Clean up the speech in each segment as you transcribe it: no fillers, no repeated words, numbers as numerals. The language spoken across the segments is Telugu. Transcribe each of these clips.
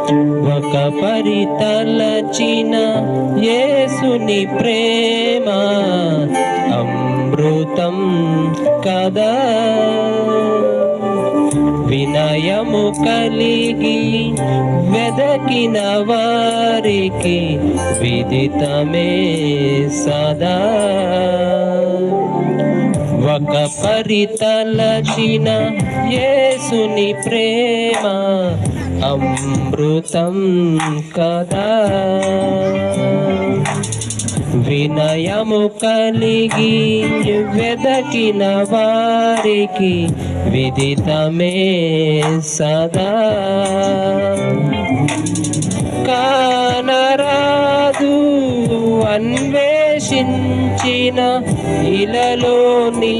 ఒక పరితలచిన యేసుని ప్రేమ అమృతం కదా. వినయము కలిగి వెదకిన వారికి విదితమే సదా. ఒక పరితలచిన యేసుని ప్రేమ అమృతం కదా. వినయము కలిగి వెదకిన వారికి విదితమే సదా. కానరాదు అన్వేషించిన ఇలలో నీ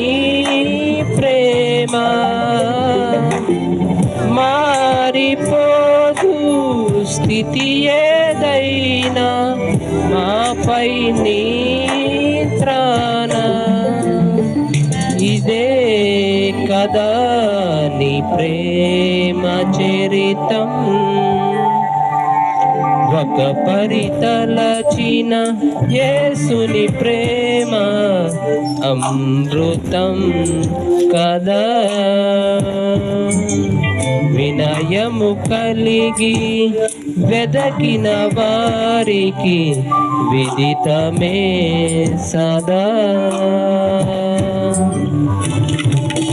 ప్రేమ, మారిపోదు స్థితి ఏదైనా మాపై నీ త్రాణ. ఇదే కదా నీ ప్రేమ చరితం. ఒక పరితలచిన యేసుని ప్రేమ అమృతం కదా. వినయము కలిగి వెదకిన వారికి విదితమే సదా.